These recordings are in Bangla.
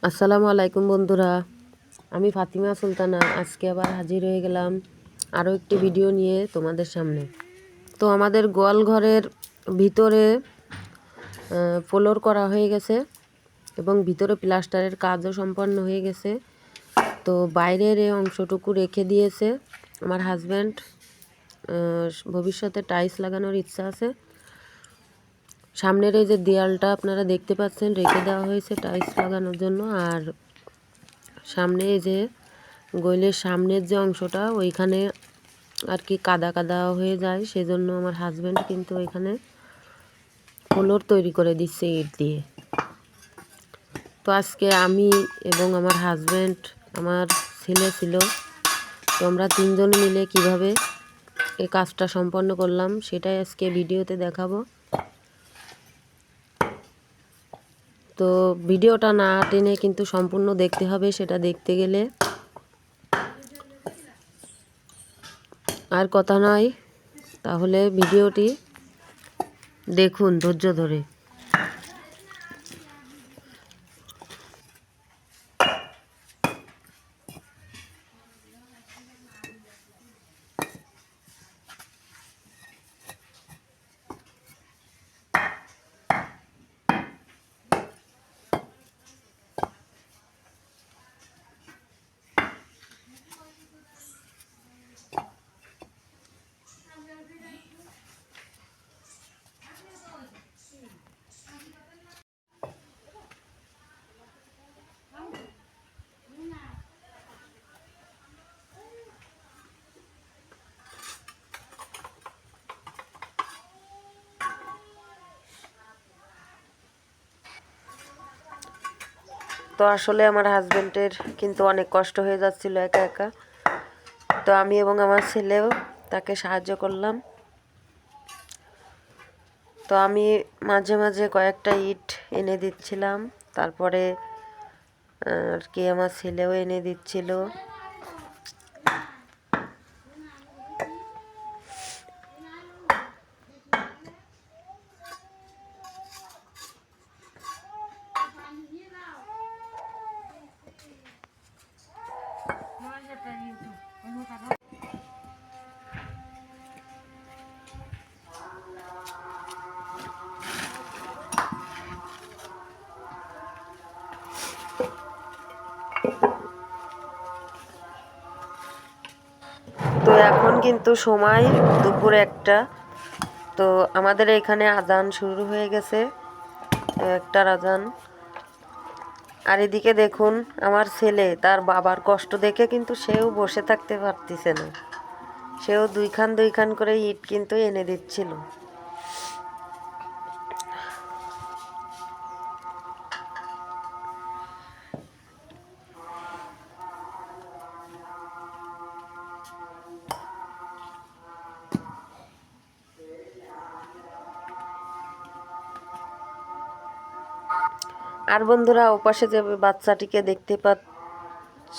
আসসালামু আলাইকুম বন্ধুরা, আমি ফাতিমা সুলতানা আজকে আবার হাজির হয়ে গেলাম আরও একটি ভিডিও নিয়ে তোমাদের সামনে। তো আমাদের গোয়াল ঘরের ভিতরে ফ্লোর করা হয়ে গেছে এবং ভিতরে প্লাস্টারের কাজও সম্পন্ন হয়ে গেছে। তো বাইরের এই অংশটুকু রেখে দিয়েছে আমার হাজব্যান্ড। ভবিষ্যতে টাইলস লাগানোর ইচ্ছা আছে। সামনের এই যে দেয়ালটা আপনারা দেখতে পাচ্ছেন রেখে দেওয়া হয়েছে টাইলস লাগানোর জন্য। আর সামনে এই যে গোইলের সামনের যে অংশটা ওইখানে আর কি কাদা কাদা হয়ে যায়, সেজন্য আমার হাজব্যান্ড কিন্তু ওইখানে ফ্লোর তৈরি করে দিচ্ছে ইট দিয়ে। তো আজকে আমি এবং আমার হাজব্যান্ড, আমার ছেলে ছিল, তো আমরা তিনজন মিলে কিভাবে এই কাজটা সম্পন্ন করলাম সেটাই আজকে ভিডিওতে দেখাবো। তো ভিডিওটা না টেনে কিন্তু সম্পূর্ণ দেখতে হবে, সেটা দেখতে গেলে আর কথা নয়, তাহলে ভিডিওটি দেখুন ধৈর্য ধরে। তো আসলে আমার হাজব্যান্ডের কিন্তু অনেক কষ্ট হয়ে যাচ্ছিল একা একা। তো আমি এবং আমার ছেলেও তাকে সাহায্য করলাম। তো আমি মাঝে মাঝে কয়েকটা ইট এনে দিচ্ছিলাম, তারপরে আর কি আমার ছেলেও এনে দিচ্ছিল। তো এখন কিন্তু সময় দুপুর 1টা। তো আমাদের এখানে আজান শুরু হয়ে গেছে, 1টার আজান। আর এদিকে দেখুন আমার ছেলে তার বাবার কষ্ট দেখে কিন্তু সেও বসে থাকতে পারতেছে না, সেও দুই খান করে ইট কিন্তু এনে দিচ্ছিল। আর বন্ধুরা, ওপাশে যে বাচ্চাটিকে দেখতে পাচ্ছ,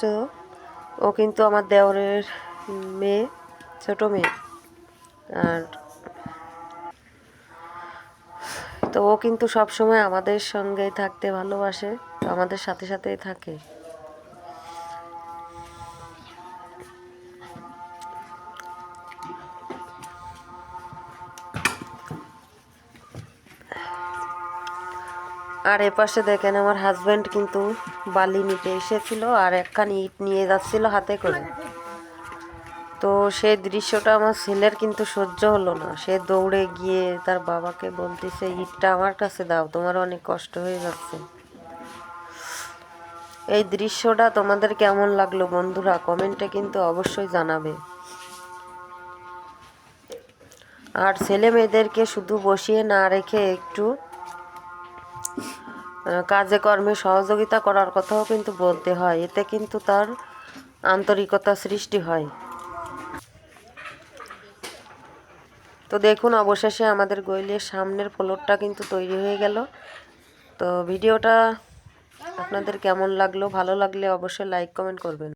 ও কিন্তু আমার দেওরের মেয়ে, ছোট মেয়ে। আর তো ও কিন্তু সব সময় আমাদের সঙ্গেই থাকতে ভালোবাসে, তো আমাদের সাথে সাথেই থাকে। আর এপাশে দেখেন আমার হাজব্যান্ড কিন্তু বালি নিতে এসেছিল আর একখানি ইট নিয়ে যাচ্ছিল হাতে করে। তো সেই দৃশ্যটা আমার ছেলের কিন্তু সহ্য হলো না, সে দৌড়ে গিয়ে তার বাবাকে বলতেছে, ইটটা আমার কাছে দাও, তোমার অনেক কষ্ট হয়ে যাচ্ছে। এই দৃশ্যটা তোমাদের কেমন লাগলো বন্ধুরা, কমেন্টে কিন্তু অবশ্যই জানাবে। আর ছেলে মেয়েদেরকে শুধু বসিয়ে না রেখে একটু কাজে কর্মে সহযোগিতা করার কথাও কিন্তু বলতে হয়, এতে কিন্তু তার আন্তরিকতা সৃষ্টি হয়। তো দেখুন অবশেষে আমাদের গোইলের সামনের ফ্লোরটা কিন্তু তৈরি হয়ে গেল। তো ভিডিওটা আপনাদের কেমন লাগলো, ভালো লাগলে অবশ্যই লাইক কমেন্ট করবেন।